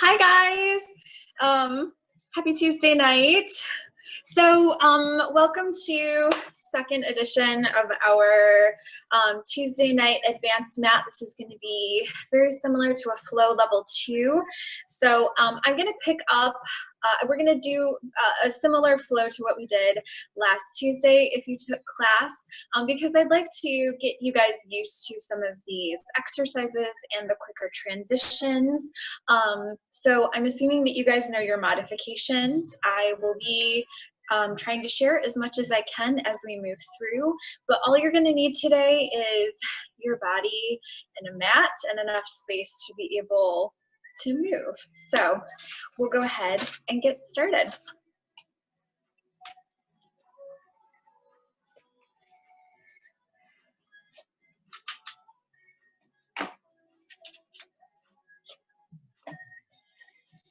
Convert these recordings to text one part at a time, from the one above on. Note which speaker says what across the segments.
Speaker 1: Hi guys, happy Tuesday night. So welcome to second edition of our Tuesday night advanced mat. This is going to be very similar to a flow level 2. So I'm going to pick up, we're going to do a similar flow to what we did last Tuesday if you took class, because I'd like to get you guys used to some of these exercises and the quicker transitions. So I'm assuming that you guys know your modifications. I will be trying to share as much as I can as we move through, but all you're going to need today is your body and a mat and enough space to be able to move. So we'll go ahead and get started.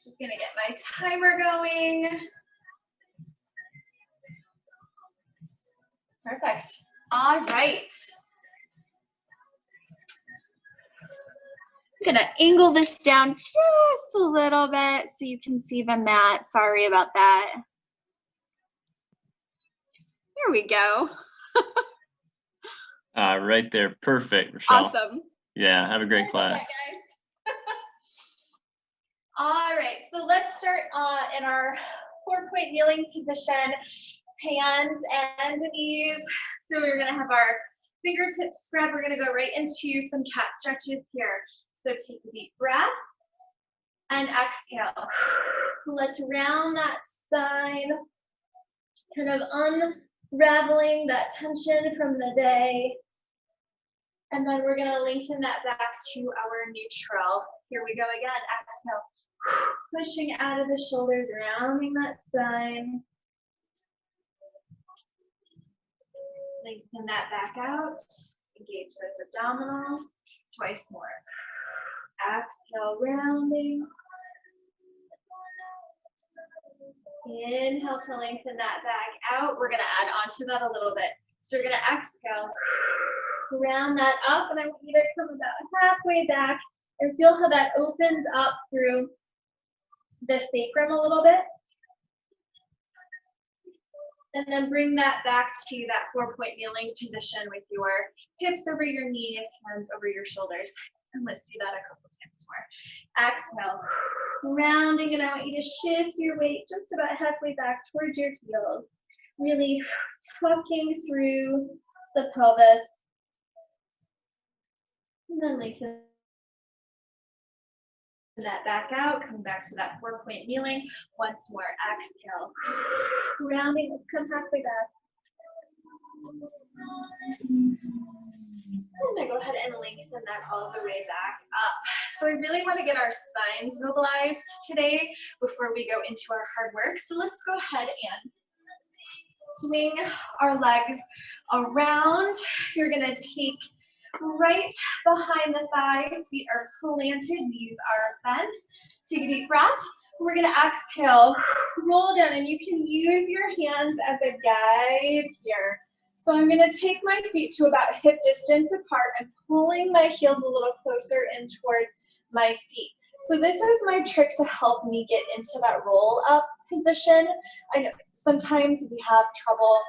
Speaker 1: Just going to get my timer going. Perfect. All right. I'm gonna angle this down just a little bit so you can see the mat. Sorry about that. There we go.
Speaker 2: Right there. Perfect, Rochelle.
Speaker 1: Awesome.
Speaker 2: Yeah, have a great class.
Speaker 1: Guys. All right, so let's start in our 4-point kneeling position. Hands and knees. So we're gonna have our fingertips spread. We're gonna go right into some cat stretches here. So take a deep breath and exhale. Let's round that spine, kind of unraveling that tension from the day. And then we're gonna lengthen that back to our neutral. Here we go again, exhale. Pushing out of the shoulders, rounding that spine. Lengthen that back out. Engage those abdominals. Twice more. Exhale, rounding. Inhale to lengthen that back out. We're going to add on to that a little bit. So you're going to exhale, round that up, and I want you to come about halfway back and feel how that opens up through the sacrum a little bit. And then bring that back to that 4-point kneeling position with your hips over your knees, hands over your shoulders. And let's do that a couple times more. Exhale, rounding, and I want you to shift your weight just about halfway back towards your heels. Really tucking through the pelvis. And then lengthen that back out, come back to that 4-point kneeling. Once more, exhale. Rounding, come halfway back. And then go ahead and lengthen that all the way back up. So we really want to get our spines mobilized today before we go into our hard work. So let's go ahead and swing our legs around. You're going to take right behind the thighs, feet are planted, knees are bent. Take a deep breath. We're going to exhale, roll down, and you can use your hands as a guide here. So I'm going to take my feet to about hip distance apart and pulling my heels a little closer in toward my seat. So this is my trick to help me get into that roll up position. I know sometimes we have trouble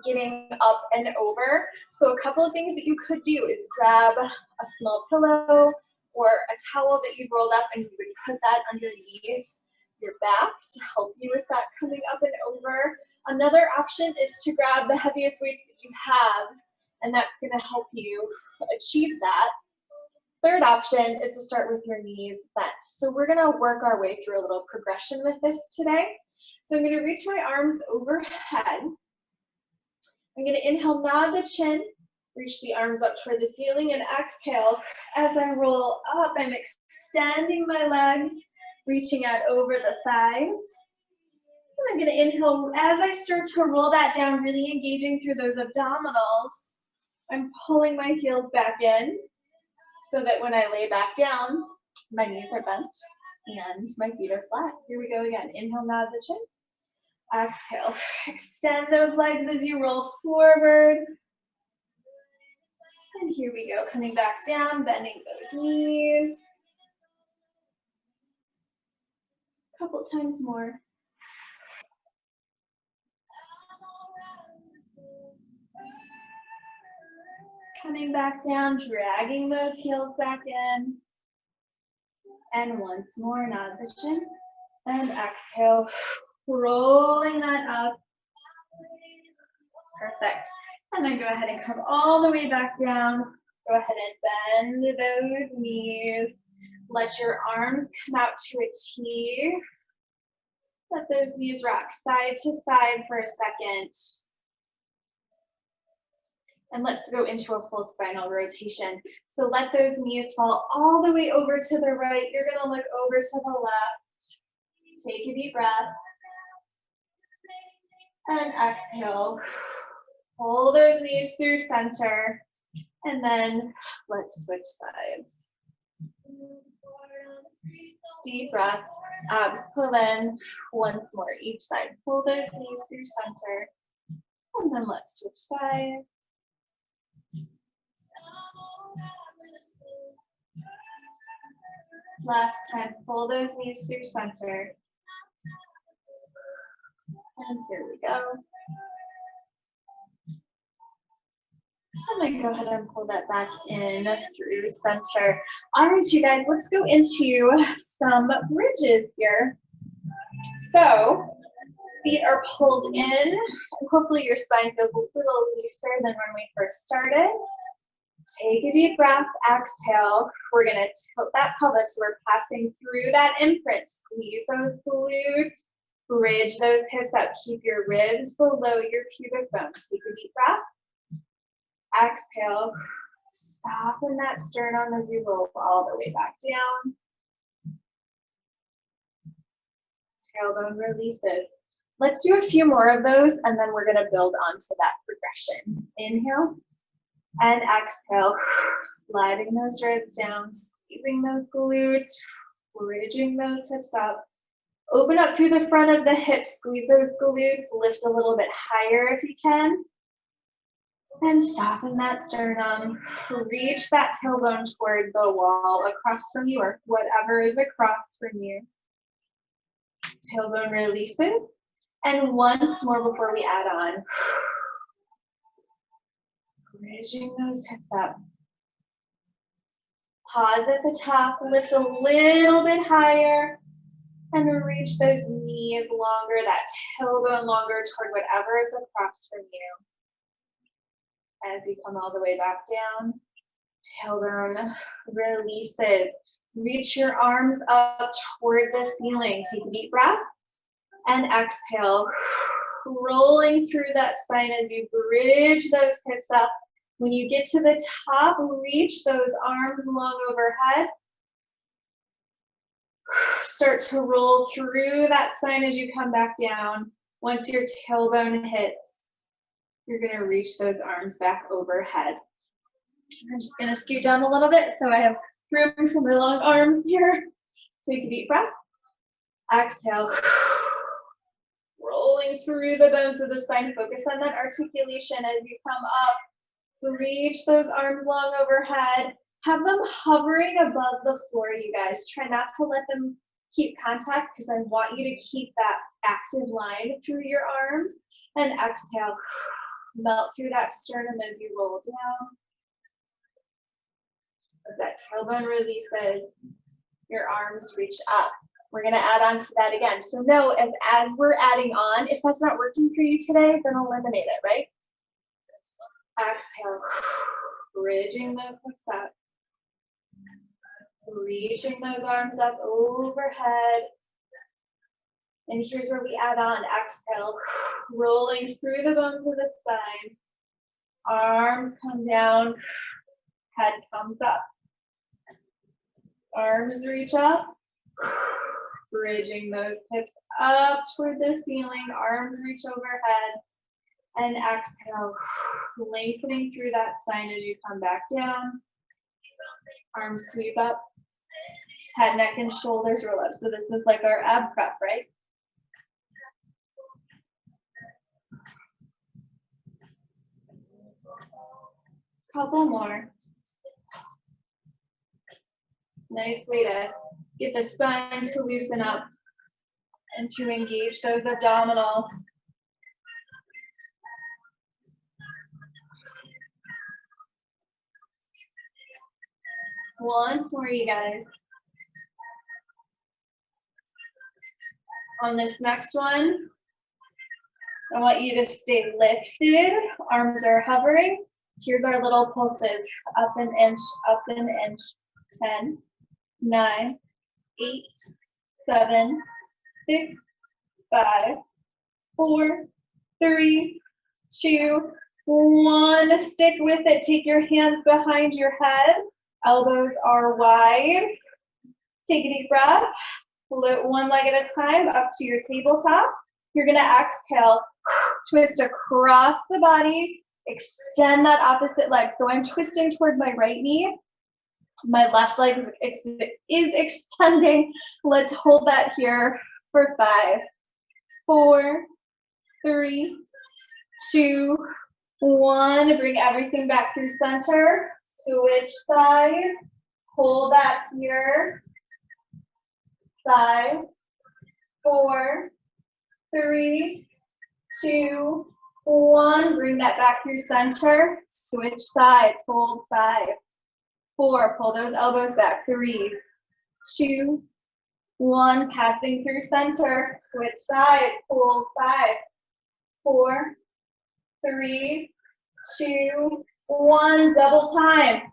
Speaker 1: getting up and over. So a couple of things that you could do is grab a small pillow or a towel that you've rolled up, and you would put that underneath your back to help you with that coming up and over. Another option is to grab the heaviest weights that you have, and that's going to help you achieve that. Third option is to start with your knees bent. So we're going to work our way through a little progression with this today. So I'm going to reach my arms overhead. I'm going to inhale, nod the chin, reach the arms up toward the ceiling, and exhale. As I roll up, I'm extending my legs, reaching out over the thighs. And I'm going to inhale. As I start to roll that down, really engaging through those abdominals, I'm pulling my heels back in so that when I lay back down, my knees are bent and my feet are flat. Here we go again. Inhale, nod the chin. Exhale, extend those legs as you roll forward. And here we go, coming back down, bending those knees. Couple times more. Coming back down, dragging those heels back in. And once more, nod the chin. And exhale, rolling that up. Perfect. And then go ahead and come all the way back down. Go ahead and bend those knees. Let your arms come out to a T. Let those knees rock side to side for a second. And let's go into a full spinal rotation. So let those knees fall all the way over to the right. You're gonna look over to the left. Take a deep breath. And exhale. Pull those knees through center. And then let's switch sides. Deep breath. Abs pull in. Once more, each side. Pull those knees through center. And then let's switch sides. Last time, pull those knees through center. And here we go. And then go ahead and pull that back in through center. All right, you guys, let's go into some bridges here. So, feet are pulled in, and hopefully your spine feels a little looser than when we first started. Take a deep breath, exhale. We're gonna tilt that pelvis. We're passing through that imprint. Squeeze those glutes, bridge those hips up. Keep your ribs below your pubic bone. Take a deep breath. Exhale. Soften that sternum as you roll all the way back down. Tailbone releases. Let's do a few more of those, and then we're gonna build onto that progression. Inhale. And exhale, sliding those ribs down, squeezing those glutes, bridging those hips up. Open up through the front of the hips, squeeze those glutes, lift a little bit higher if you can. And soften that sternum. Reach that tailbone toward the wall across from you or whatever is across from you. Tailbone releases. And once more before we add on. Bridging those hips up. Pause at the top, lift a little bit higher, and reach those knees longer, that tailbone longer toward whatever is across from you. As you come all the way back down, tailbone releases. Reach your arms up toward the ceiling. Take a deep breath, and exhale. Rolling through that spine as you bridge those hips up. When you get to the top, reach those arms long overhead. Start to roll through that spine as you come back down. Once your tailbone hits, you're gonna reach those arms back overhead. I'm just gonna scoot down a little bit so I have room for my long arms here. Take a deep breath. Exhale. Rolling through the bones of the spine. Focus on that articulation as you come up. Reach those arms long overhead. Have them hovering above the floor, you guys. Try not to let them keep contact because I want you to keep that active line through your arms. And exhale. Melt through that sternum as you roll down. As that tailbone releases, your arms reach up. We're gonna add on to that again. So know as we're adding on, if that's not working for you today, then eliminate it, right? Exhale, bridging those hips up. Reaching those arms up overhead. And here's where we add on. Exhale, rolling through the bones of the spine. Arms come down, head comes up. Arms reach up. Bridging those hips up toward the ceiling, arms reach overhead, and exhale, lengthening through that spine as you come back down. Arms sweep up, head, neck, and shoulders roll up. So this is like our ab prep, right? Couple more. Nice way to get the spine to loosen up. and to engage those abdominals. Once more, you guys. On this next one, I want you to stay lifted. Arms are hovering. Here's our little pulses. Up an inch, up an inch. 10, 9, 8, 7, 6, 5, 4, 3, 2, 1. Stick with it. Take your hands behind your head. Elbows are wide. Take a deep breath. Float one leg at a time up to your tabletop. You're going to exhale, twist across the body, extend that opposite leg. So I'm twisting toward my right knee. My left leg is extending. Let's hold that here for 5, 4, 3, 2, 1. Bring everything back through center. Switch side. Hold that here. 5, 4, 3, 2, 1. Bring that back through center. Switch sides. Hold 5, 4. Pull those elbows back. 3, 2, 1. Passing through center. Switch side. Hold 5, 4, 3, 2, 1. Double time.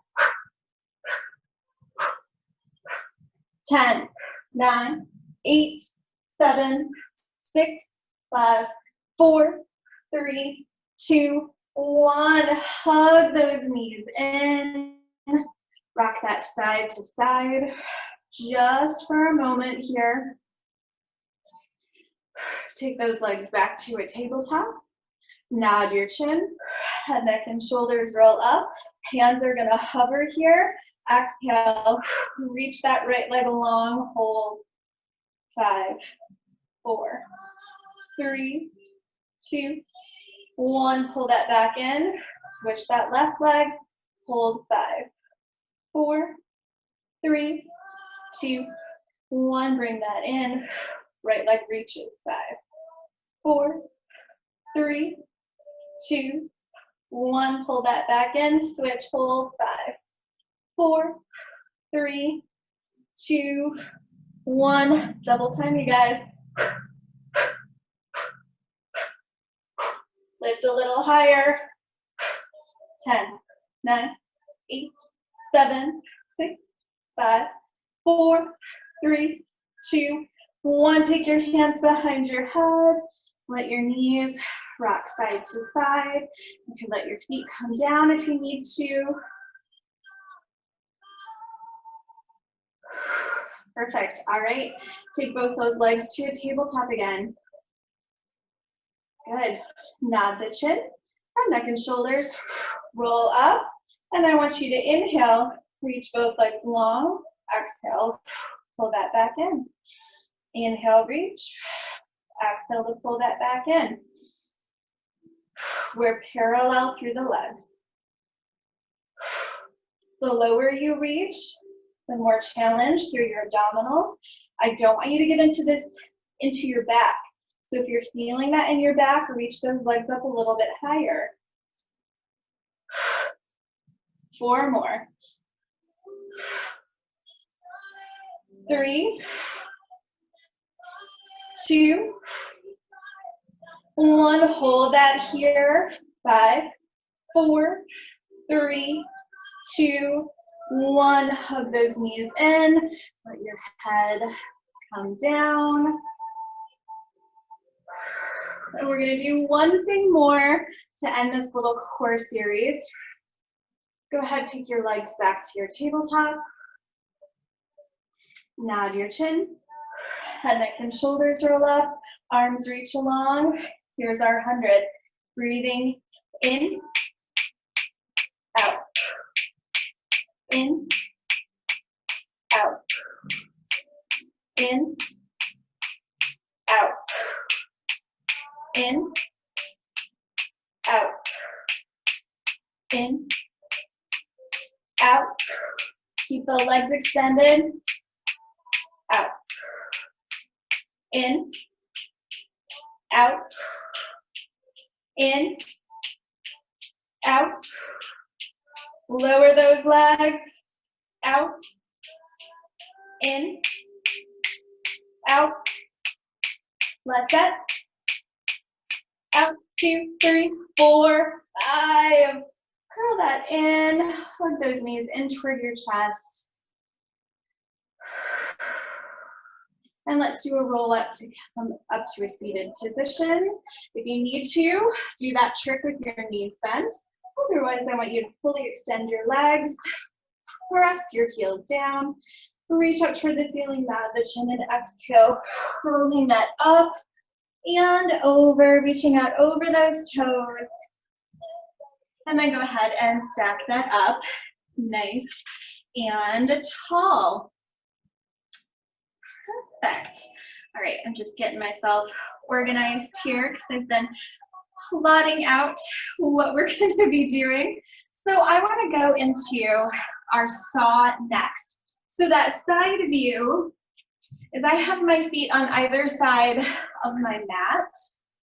Speaker 1: 10, 9, 8, 7, 6, 5, 4, 3, 2, 1. Hug those knees in. Rock that side to side. Just for a moment here. Take those legs back to a tabletop. Nod your chin. Head, neck, and shoulders roll up. Hands are going to hover here. Exhale. Reach that right leg along. Hold. 5, 4, 3, 2, 1. Pull that back in. Switch that left leg. Hold. 5, 4, 3, 2, 1. Bring that in. Right leg reaches. 5, 4, 3, 2, 1. Pull that back in. Switch. Hold. 5, 4, 3, 2, 1. Double time, you guys. Lift a little higher. 10, 9, 8, 7, 6, 5, 4, 3, 2, 1. Take your hands behind your head. Let your knees rock side to side. You can let your feet come down if you need to. Perfect. All right. Take both those legs to a tabletop again. Good. Nod the chin, and neck and shoulders. Roll up. And I want you to inhale, reach both legs long. Exhale, pull that back in. Inhale, reach. Exhale to pull that back in. We're parallel through the legs. The lower you reach, the more challenge through your abdominals. I don't want you to get into your back. So if you're feeling that in your back, reach those legs up a little bit higher. 4 more. 3, 2, 1. Hold that here. 5, 4, 3, 2, 1. Hug those knees in. Let your head come down. And we're going to do one thing more to end this little core series. Go ahead, take your legs back to your tabletop. Nod your chin. Head, neck, and shoulders roll up. Arms reach along. Here's our 100. Breathing in, out. In, out. In, out. In, out. In, out. Keep the legs extended. Out. In, out, in, out. Lower those legs, out, in, out. Last set. Out, 2, 3, 4, 5. Curl that in. Hug those knees in toward your chest. And let's do a roll up to come up to a seated position. If you need to, do that trick with your knees bent. Otherwise, I want you to fully extend your legs. Press your heels down. Reach up toward the ceiling, nod the chin, and exhale, curling that up and over, reaching out over those toes. And then go ahead and stack that up, nice and tall. Perfect. All right, I'm just getting myself organized here because I've been plotting out what we're going to be doing. So I want to go into our saw next. So that side view is I have my feet on either side of my mat,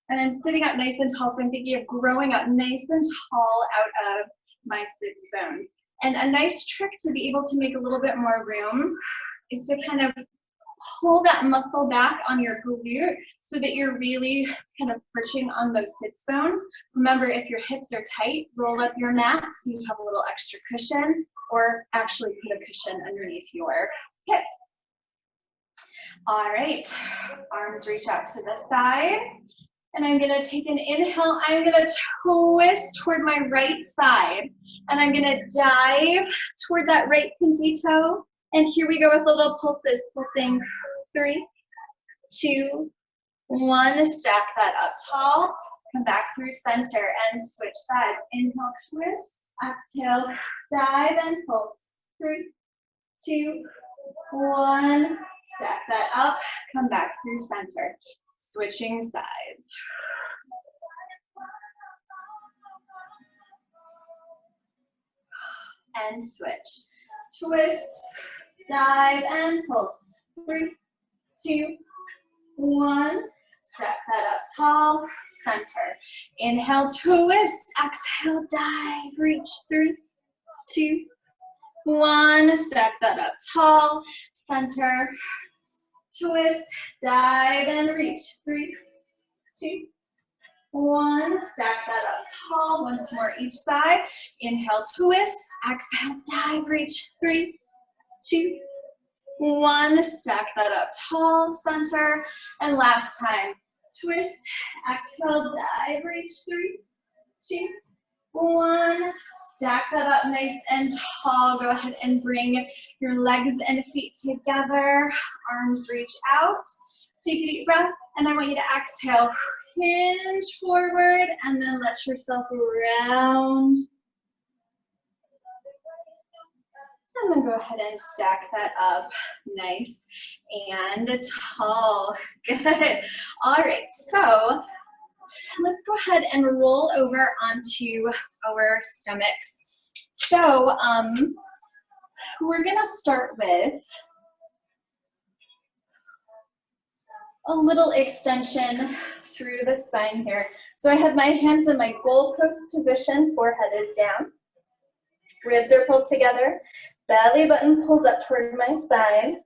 Speaker 1: and I'm sitting up nice and tall, so I'm thinking of growing up nice and tall out of my sits bones. And a nice trick to be able to make a little bit more room is to kind of pull that muscle back on your glute so that you're really kind of perching on those sits bones. Remember, if your hips are tight, roll up your mat so you have a little extra cushion, or actually put a cushion underneath your hips. All right, arms reach out to the side. And I'm gonna take an inhale. I'm gonna twist toward my right side. And I'm gonna dive toward that right pinky toe. And here we go with little pulses, pulsing 3, 2, 1. Stack that up tall. Come back through center and switch sides. Inhale, twist. Exhale, dive and pulse. 3, 2, 1. Stack that up. Come back through center. Switching sides. And switch. Twist, dive, and pulse. 3, 2, 1. Step that up tall, center. Inhale, twist. Exhale, dive. Reach. 3, 2, 1. Step that up tall, center. Twist, dive, and reach. 3, 2, 1. Stack that up tall. Once more each side. Inhale, twist. Exhale, dive, reach. 3, 2, 1. Stack that up tall, center. And last time. Twist, exhale, dive, reach. 3, 2, 1. Stack that up nice and tall. Go ahead and bring your legs and feet together. Arms reach out. Take a deep breath, and I want you to exhale. Hinge forward, and then let yourself round. And then go ahead and stack that up nice and tall. Good. All right, so let's go ahead and roll over onto our stomachs. So we're going to start with a little extension through the spine here. So I have my hands in my goalpost position, forehead is down. Ribs are pulled together. Belly button pulls up toward my spine.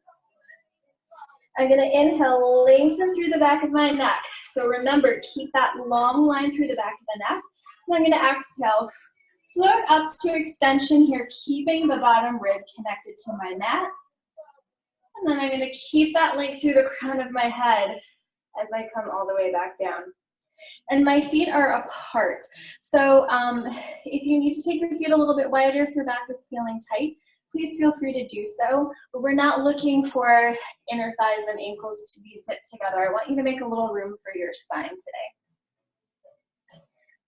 Speaker 1: I'm going to inhale, lengthen through the back of my neck. So remember, keep that long line through the back of the neck. And I'm going to exhale, float up to extension here, keeping the bottom rib connected to my mat. And then I'm going to keep that length through the crown of my head as I come all the way back down. And my feet are apart. So if you need to take your feet a little bit wider, if your back is feeling tight, please feel free to do so. But we're not looking for inner thighs and ankles to be sit together. I want you to make a little room for your spine today.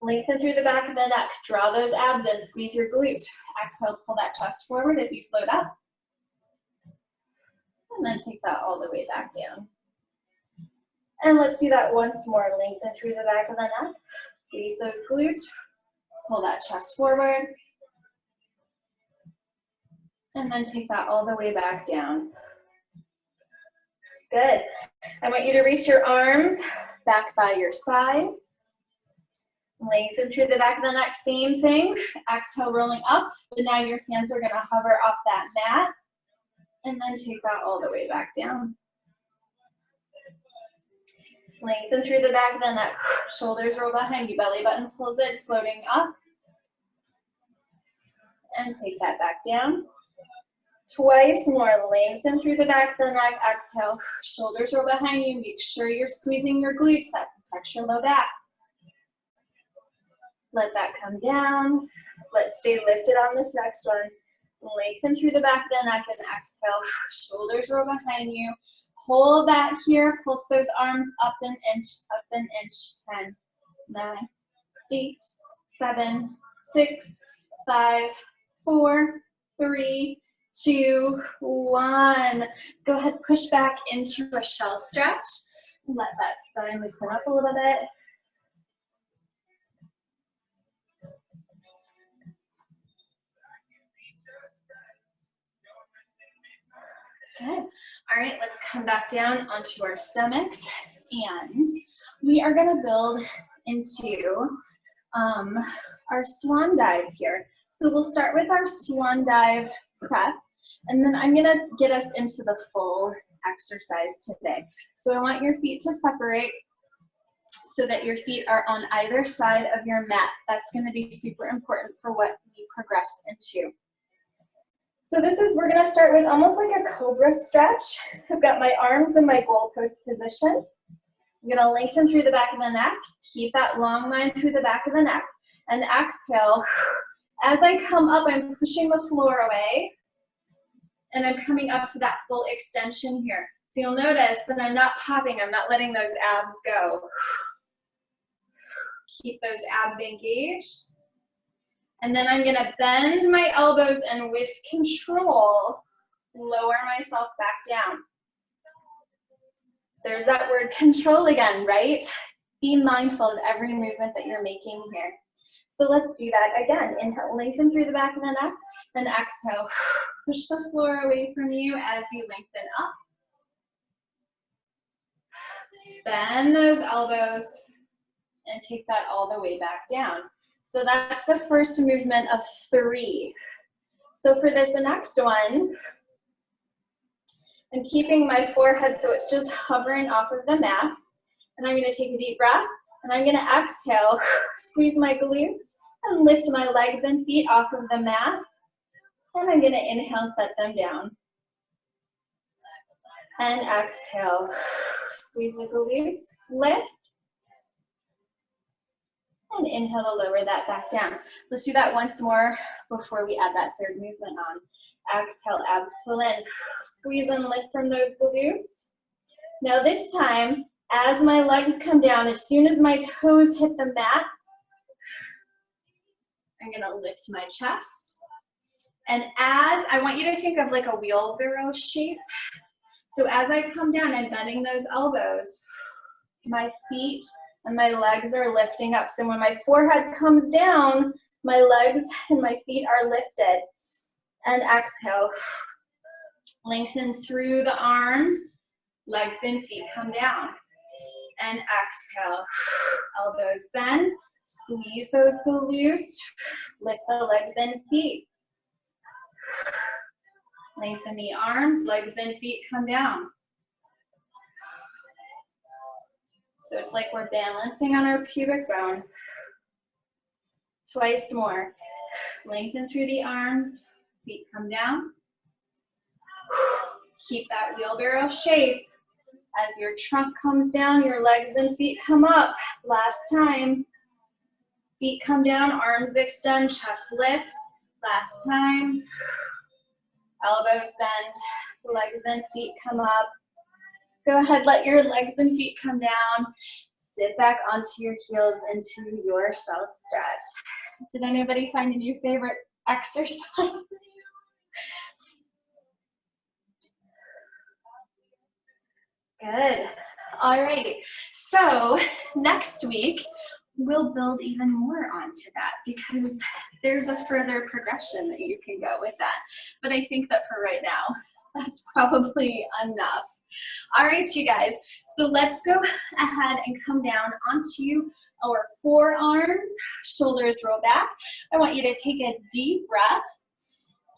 Speaker 1: Lengthen through the back of the neck. Draw those abs in. Squeeze your glutes. Exhale, pull that chest forward as you float up. And then take that all the way back down. And let's do that once more. Lengthen through the back of the neck. Squeeze those glutes. Pull that chest forward. And then take that all the way back down. Good. I want you to reach your arms back by your side. Lengthen through the back of the neck, same thing. Exhale, rolling up, but now your hands are gonna hover off that mat, and then take that all the way back down. Lengthen through the back of the neck, shoulders roll behind you, belly button pulls in, floating up, and take that back down. Twice more, lengthen through the back of the neck, exhale, shoulders roll behind you, make sure you're squeezing your glutes, that protects your low back. Let that come down. Let's stay lifted on this next one. Lengthen through the back of the neck and exhale. Shoulders roll behind you. Hold that here. Pulse those arms up an inch, up an inch. 10, 9, 8, 7, 6, 5, 4, 3, 2, 1. Go ahead, push back into Rochelle stretch. Let that spine loosen up a little bit. Good. All right, let's come back down onto our stomachs, and we are going to build into our swan dive here. So we'll start with our swan dive prep, and then I'm going to get us into the full exercise today. So I want your feet to separate so that your feet are on either side of your mat. That's going to be super important for what we progress into. So we're gonna start with almost like a cobra stretch. I've got my arms in my goalpost position. I'm gonna lengthen through the back of the neck, keep that long line through the back of the neck, and exhale. As I come up, I'm pushing the floor away, and I'm coming up to that full extension here. So you'll notice that I'm not popping, I'm not letting those abs go. Keep those abs engaged. And then I'm gonna bend my elbows and with control, lower myself back down. There's that word control again, right? Be mindful of every movement that you're making here. So let's do that again. Inhale, lengthen through the back of the neck, and exhale. Push the floor away from you as you lengthen up. Bend those elbows and take that all the way back down. So that's the first movement of 3. So for the next one, I'm keeping my forehead so it's just hovering off of the mat. And I'm gonna take a deep breath, and I'm gonna exhale, squeeze my glutes, and lift my legs and feet off of the mat. And I'm gonna inhale, set them down. And exhale, squeeze the glutes, lift. And inhale to lower that back down. Let's do that once more before we add that third movement on. Exhale, abs pull in. Squeeze and lift from those glutes. Now this time, as my legs come down, as soon as my toes hit the mat, I'm gonna lift my chest. And as, I want you to think of like a wheelbarrow shape. So as I come down, I'm bending those elbows. My feet and my legs are lifting up. So when my forehead comes down, my legs and my feet are lifted. And exhale. Lengthen through the arms, legs and feet come down. And exhale. Elbows bend, squeeze those glutes, lift the legs and feet. Lengthen the arms, legs and feet come down. So it's like we're balancing on our pubic bone. Twice more. Lengthen through the arms, feet come down. Keep that wheelbarrow shape. As your trunk comes down, your legs and feet come up. Last time. Feet come down, arms extend, chest lifts. Last time. Elbows bend, legs and feet come up. Go ahead, let your legs and feet come down. Sit back onto your heels into your shell stretch. Did anybody find a new favorite exercise? Good. All right. So next week, we'll build even more onto that because there's a further progression that you can go with that. But I think that for right now, that's probably enough. All right, you guys. So let's go ahead and come down onto our forearms, shoulders roll back. I want you to take a deep breath.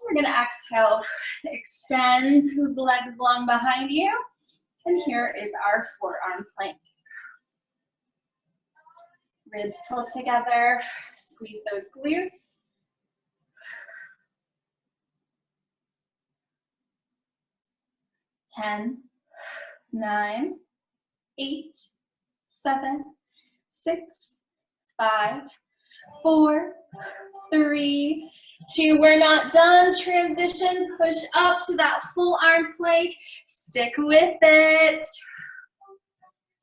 Speaker 1: We're gonna exhale, extend those legs long behind you. And here is our forearm plank. Ribs pull together, squeeze those glutes. Ten, 9, 8, 7, 6, 5, 4, 3, 2. We're not done. Transition, push up to that full arm plank. Stick with it.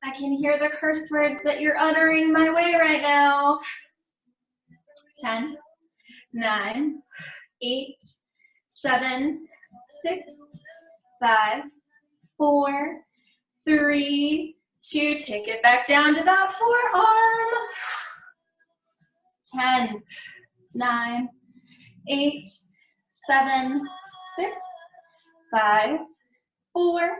Speaker 1: I can hear the curse words that you're uttering my way right now. 10, 9, 8, 7, 6, 5, 4, 3, 2. Take it back down to that forearm. 10, 9, 8, 7, 6, 5, 4,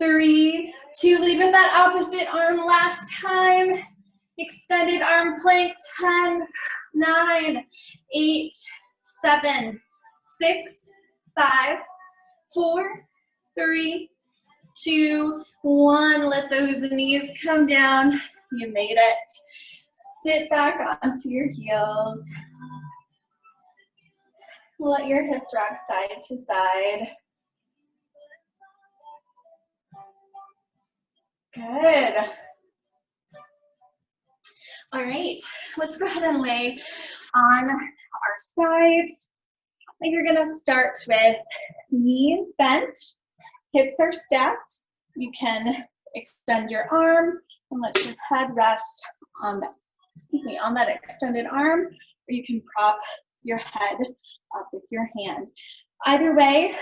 Speaker 1: 3, 2. Lead with that opposite arm last time. Extended arm plank. 10, 9, 8, 7, 6, 5, 4, 3, 2, 1. Let those knees come down. You made it. Sit back onto your heels. Let your hips rock side to side. Good. All right, let's go ahead and lay on our sides. You're gonna start with knees bent, hips are stacked. You can extend your arm and let your head rest on that, on that extended arm, or you can prop your head up with your hand. Either way,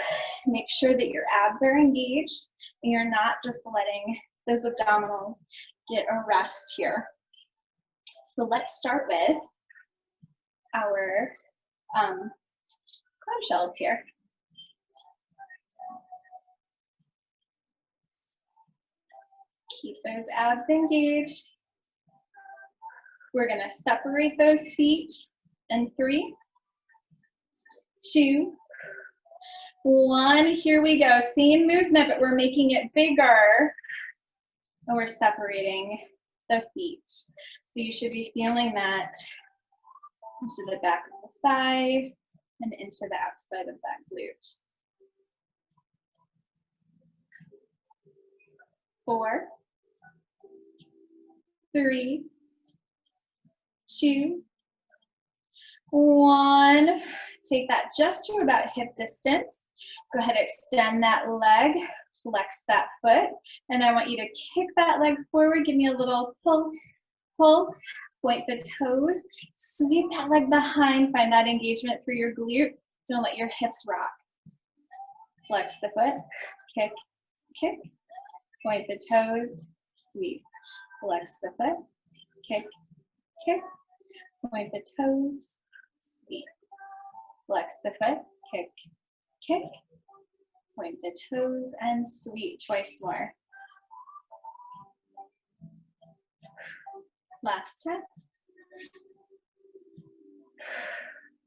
Speaker 1: make sure that your abs are engaged and you're not just letting those abdominals get a rest here. So let's start with our clamshells here. Keep those abs engaged. We're gonna separate those feet in 3, 2, 1. Here we go. Same movement, but we're making it bigger. And we're separating the feet. So you should be feeling that into the back of the thigh and into the outside of that glute. 4, 3, 2, 1. Take that just to about hip distance. Go ahead, extend that leg, flex that foot, and I want you to kick that leg forward. Give me a little pulse, pulse, point the toes, sweep that leg behind, find that engagement through your glute. Don't let your hips rock. Flex the foot, kick, kick, point the toes, sweep. Flex the foot, kick, kick, point the toes, sweep. Flex the foot, kick, kick, point the toes, and sweep. Twice more. Last time.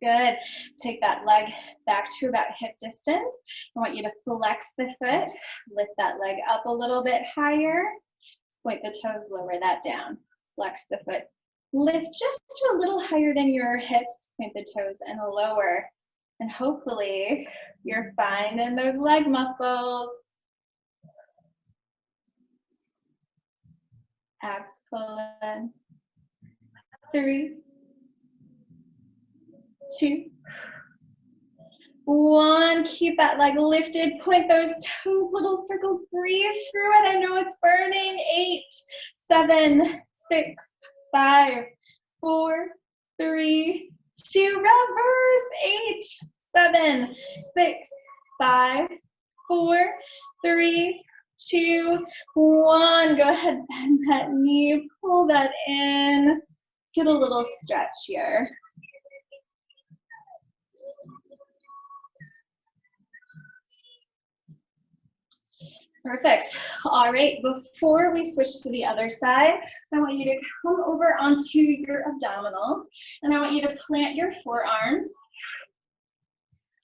Speaker 1: Good. Take that leg back to about hip distance. I want you to flex the foot, lift that leg up a little bit higher, point the toes, lower that down. Flex the foot, lift just to a little higher than your hips, point the toes and lower. And hopefully you're finding those leg muscles. Abs pull in. 3, 2, 1. Keep that leg lifted. Point those toes, little circles. Breathe through it. I know it's burning. 8, 7, 6, 5, 4, 3, 2. Reverse. 8, 7, 6, 5, 4, 3, 2, 1. Go ahead, bend that knee. Pull that in. Get a little stretch here. Perfect. All right, before we switch to the other side, I want you to come over onto your abdominals, and I want you to plant your forearms,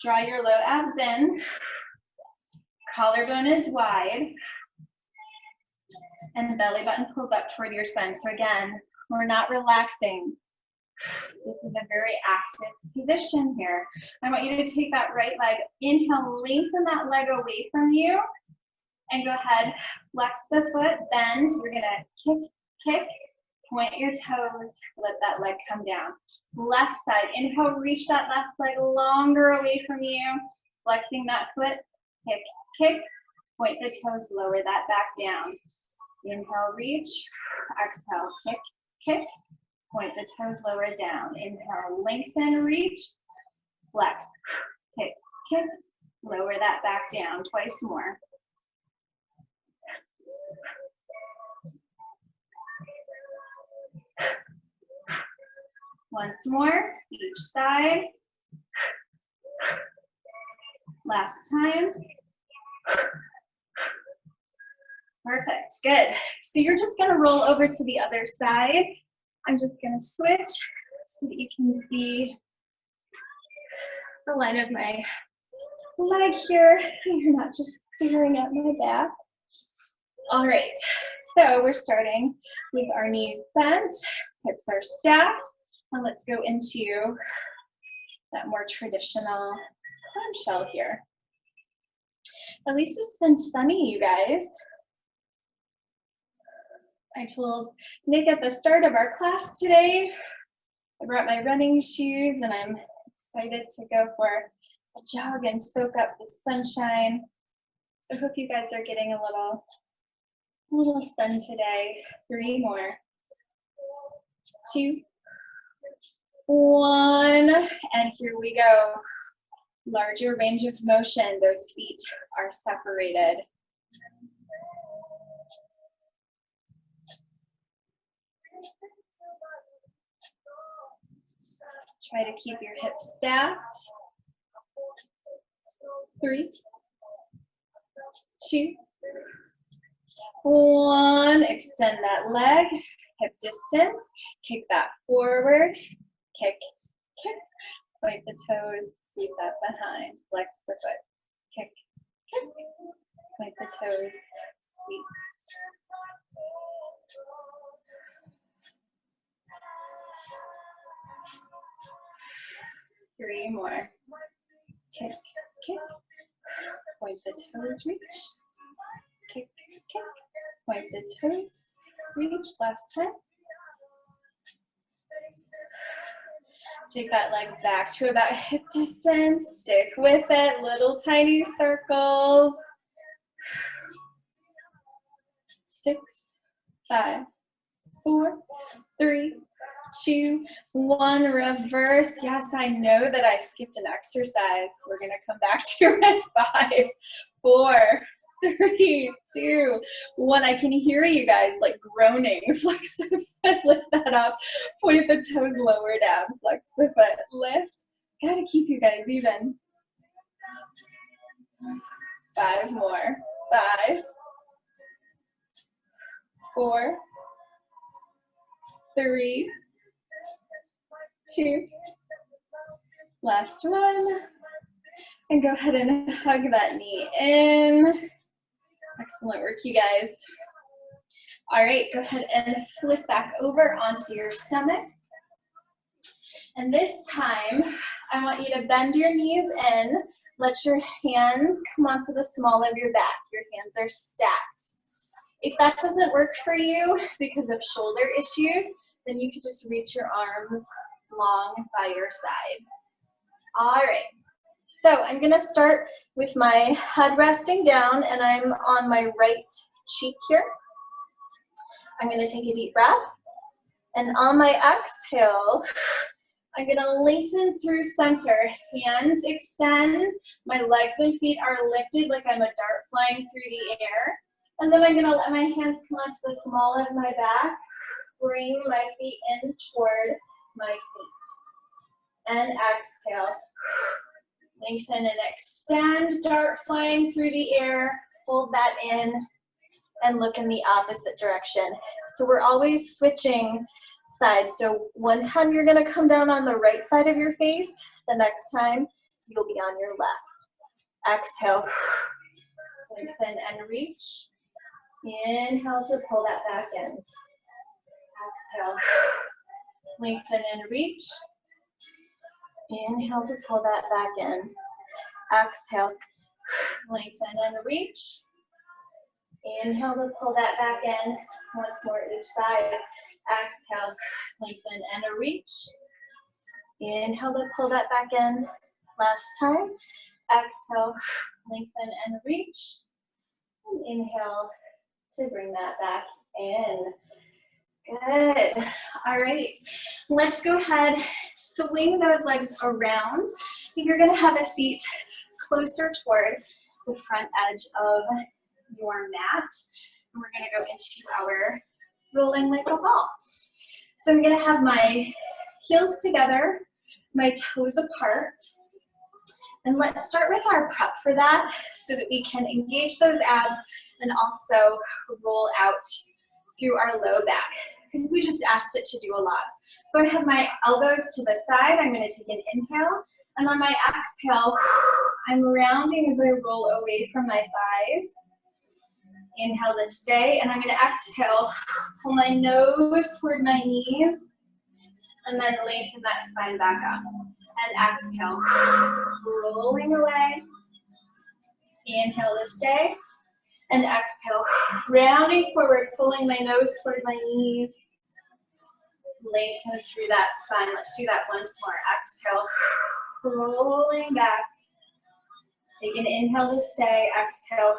Speaker 1: draw your low abs in, collarbone is wide, and belly button pulls up toward your spine. So again, we're not relaxing. This is a very active position here. I want you to take that right leg, inhale, lengthen that leg away from you, and go ahead, flex the foot, bend. You're gonna kick, point your toes, let that leg come down. Left side, inhale, reach that left leg longer away from you, flexing that foot, kick, point the toes, lower that back down. Inhale, reach, exhale, kick, point the toes, lower down. Inhale, lengthen, reach, flex, kick, lower that back down. Twice more. Once more, each side. Last time. Perfect, good. So you're just gonna roll over to the other side. I'm just gonna switch so that you can see the line of my leg here. You're not just staring at my back. All right, so we're starting with our knees bent, hips are stacked, and let's go into that more traditional clamshell here. At least it's been sunny, you guys. I told Nick at the start of our class today, I brought my running shoes and I'm excited to go for a jog and soak up the sunshine. So I hope you guys are getting a little sun today. 3 more. 2, 1, and here we go. Larger range of motion, those feet are separated. Try to keep your hips stacked. 3, 2, 1. Extend that leg, hip distance. Kick that forward. Kick. Point the toes, sweep that behind. Flex the foot. Kick. Point the toes, sweep. Three more. Kick. Point the toes, reach. Kick. Point the toes, reach. Last time. Take that leg back to about hip distance. Stick with it. Little tiny circles. 6, 5, 4, 3, 2, 1. Reverse. Yes, I know that I skipped an exercise. We're going to come back to it. 5, 4, 3, 2, 1. I can hear you guys like groaning. Flex the foot, lift that up. Point the toes lower down. Flex the foot, lift. Gotta keep you guys even. 5 more. 5, 4, 3, 2. Last one. And go ahead and hug that knee in. Excellent work, you guys. All right, go ahead and flip back over onto your stomach. And this time, I want you to bend your knees in. Let your hands come onto the small of your back. Your hands are stacked. If that doesn't work for you because of shoulder issues, then you could just reach your arms long by your side. All right. So I'm going to start with my head resting down, and I'm on my right cheek here. I'm going to take a deep breath, and on my exhale, I'm going to lengthen through center. Hands extend. My legs and feet are lifted like I'm a dart flying through the air. And then I'm going to let my hands come onto the small of my back. Bring my feet in toward my seat. And exhale. Lengthen and extend, dart flying through the air. hold that in, and look in the opposite direction. So we're always switching sides. So one time you're gonna come down on the right side of your face, the next time you'll be on your left. Exhale, lengthen and reach. Inhale to pull that back in. Exhale, lengthen and reach. Inhale to pull that back in. Exhale, lengthen and reach. Inhale to pull that back in. Once more each side. Exhale, lengthen and reach. Inhale to pull that back in. Last time. Exhale, lengthen and reach. And inhale to bring that back in. Good. All right. Let's go ahead, swing those legs around. You're going to have a seat closer toward the front edge of your mat. And we're going to go into our rolling like a ball. So I'm going to have my heels together, my toes apart. And let's start with our prep for that so that we can engage those abs and also roll out through our low back, because we just asked it to do a lot. So I have my elbows to the side. I'm going to take an inhale. And on my exhale, I'm rounding as I roll away from my thighs. Inhale to stay. And I'm going to exhale, pull my nose toward my knees. And then lengthen that spine back up. And exhale, rolling away. Inhale to stay. And exhale, rounding forward, pulling my nose toward my knees. Lengthen through that spine. Let's do that once more. Exhale, rolling back. Take an inhale to stay. Exhale,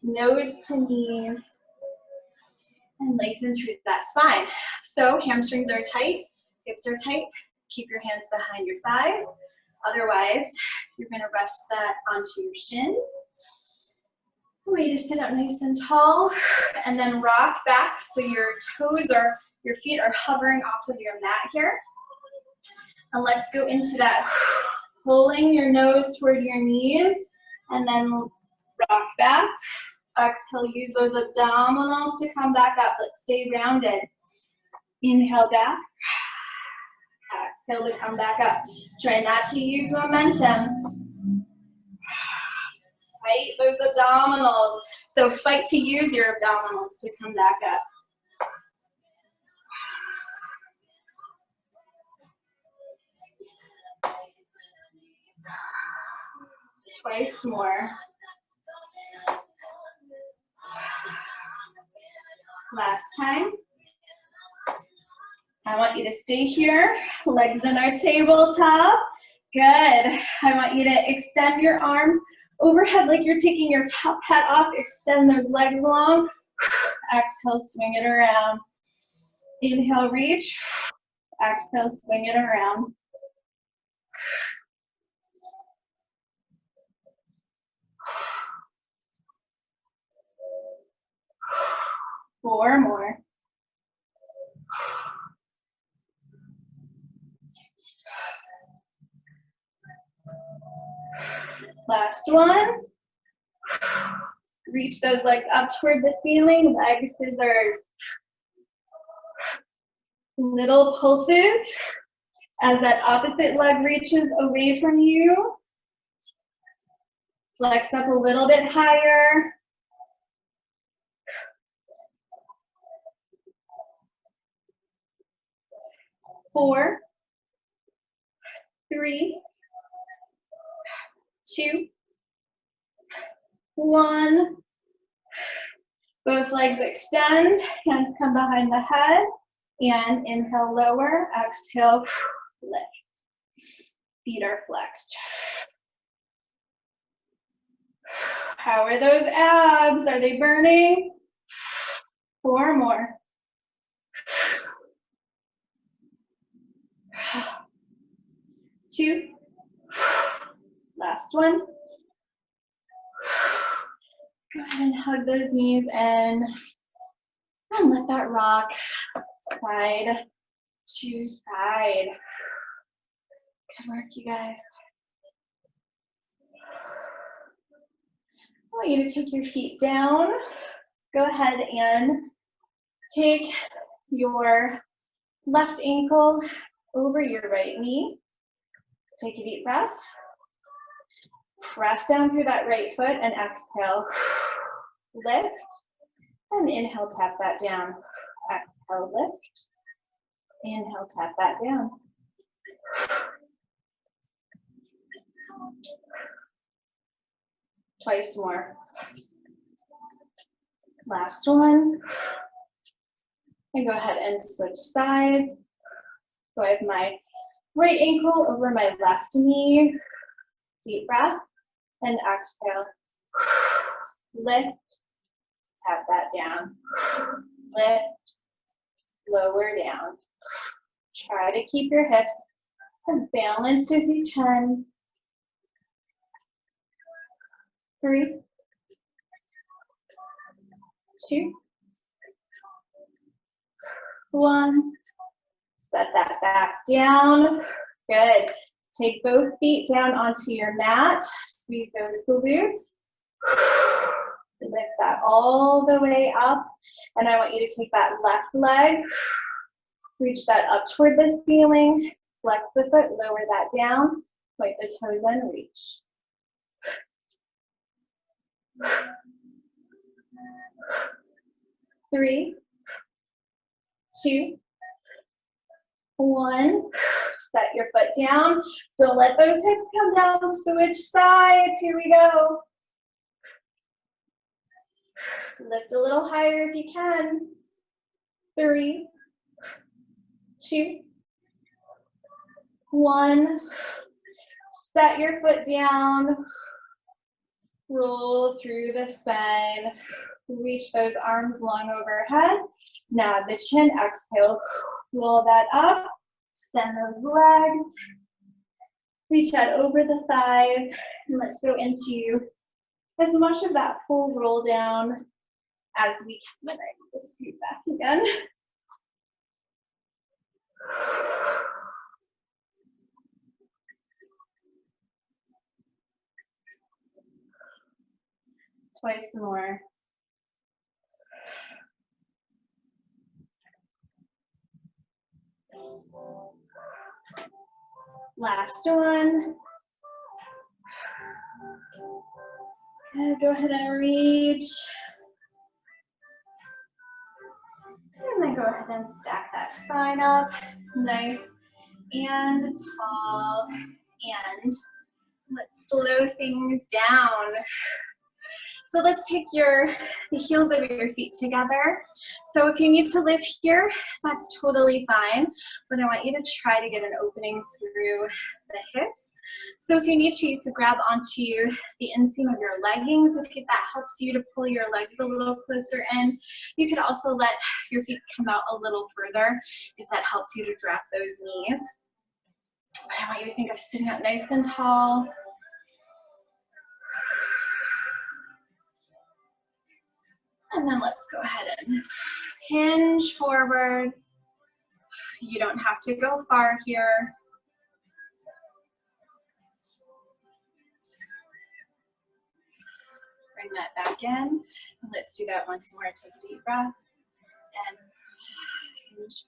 Speaker 1: nose to knees. And lengthen through that spine. So hamstrings are tight, hips are tight. Keep your hands behind your thighs. Otherwise, you're going to rest that onto your shins. Way to sit up nice and tall. And then rock back so your feet are hovering off of your mat here. And let's go into that, pulling your nose toward your knees. And then rock back. Exhale, use those abdominals to come back up. Let's stay rounded. Inhale back. Exhale to come back up. Try not to use momentum. Fight those abdominals. So fight to use your abdominals to come back up. Twice more. Last time. I want you to stay here, legs in our tabletop. Good. I want you to extend your arms overhead like you're taking your top hat off. Extend those legs long. Exhale, swing it around. Inhale, reach. Exhale, swing it around. Four more. Last one. Reach those legs up toward the ceiling, leg scissors. Little pulses as that opposite leg reaches away from you. Flex up a little bit higher. Four, three, two, one. Both legs extend, hands come behind the head, and inhale, lower, exhale, lift. Feet are flexed. How are those abs? Are they burning? Four more. Two. Last one. Go ahead and hug those knees in and let that rock side to side. Good work, you guys. want you to take your feet down. Go ahead and take your left ankle over your right knee. Take a deep breath. Press down through that right foot and exhale. Lift and inhale, tap that down. Exhale, lift. Inhale, tap that down. Twice more. Last one. And go ahead and switch sides. So I have my right ankle over my left knee. Deep breath and exhale. Lift, tap that down. Lift, lower down. Try to keep your hips as balanced as you can. 3, 2, 1. Set that back down. Good. Take both feet down onto your mat. Squeeze those glutes. Lift that all the way up. And I want you to take that left leg. Reach that up toward the ceiling. Flex the foot, lower that down. Point the toes in, reach. 3, 2, 1. Set your foot down. Don't let those hips come down. Switch sides. Here we go. Lift a little higher if you can. 3, 2, 1. Set your foot down. Roll through the spine. Reach those arms long overhead. Now the chin, exhale. Roll that up. Extend those legs. Reach out over the thighs. And let's go into as much of that full roll down as we can. And I can just scoot back again. Twice more. Last one. Good. Go ahead and reach. And then go ahead and stack that spine up. Nice and tall. And let's slow things down. So let's take the heels of your feet together. So if you need to live here, that's totally fine. But I want you to try to get an opening through the hips. So if you need to, you could grab onto the inseam of your leggings if that helps you to pull your legs a little closer in. You could also let your feet come out a little further if that helps you to drop those knees. But I want you to think of sitting up nice and tall. And then let's go ahead and hinge forward. You don't have to go far here. Bring that back in. And let's do that once more. Take a deep breath. And hinge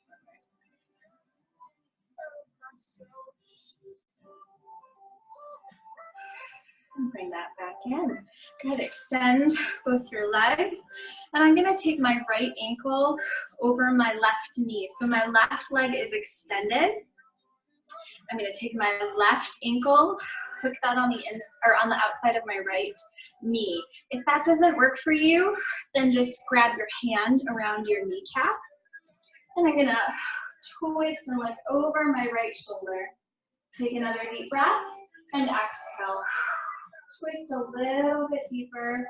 Speaker 1: and bring that back in. Good, extend both your legs. And I'm gonna take my right ankle over my left knee. So my left leg is extended. I'm gonna take my left ankle, hook that on the outside of my right knee. If that doesn't work for you, then just grab your hand around your kneecap. And I'm gonna twist and look over my right shoulder. Take another deep breath and exhale. Twist a little bit deeper.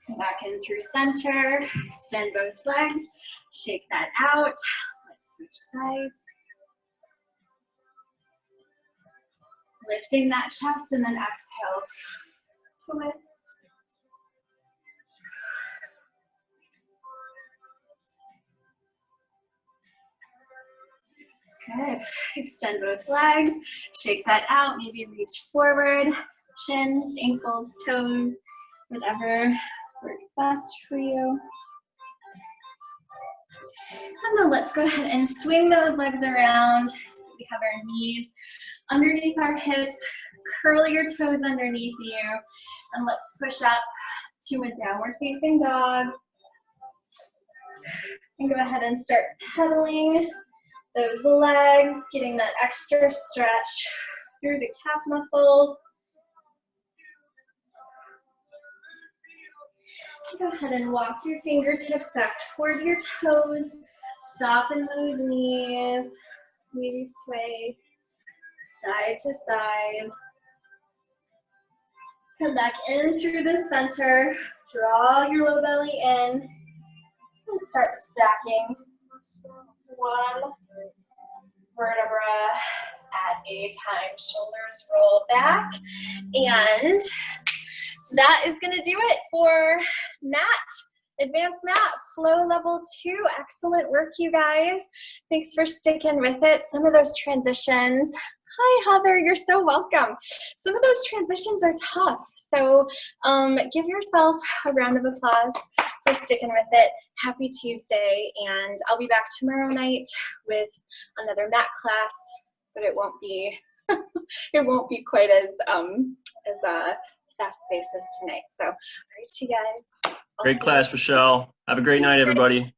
Speaker 1: Come back in through center. Extend both legs. Shake that out. Let's switch sides. Lifting that chest and then exhale. Twist. Good. Extend both legs. Shake that out. Maybe reach forward. shins, ankles, toes, whatever works best for you. And then let's go ahead and swing those legs around so that we have our knees underneath our hips. Curl your toes underneath you. And let's push up to a downward facing dog. And go ahead and start pedaling those legs, getting that extra stretch through the calf muscles. Go ahead and walk your fingertips back toward your toes. Soften those knees. Maybe sway side to side. Come back in through the center. Draw your low belly in. And start stacking. One vertebra at a time. Shoulders roll back. And that is going to do it for mat, advanced mat, flow level 2. Excellent work, you guys. Thanks for sticking with it. Some of those transitions, hi Heather, you're so welcome. Some of those transitions are tough, so give yourself a round of applause for sticking with it. Happy Tuesday, and I'll be back tomorrow night with another mat class, but it won't be it won't be quite as fast-paced as tonight. So, all right, you guys.
Speaker 2: Great class, Rochelle. Have a great night, everybody.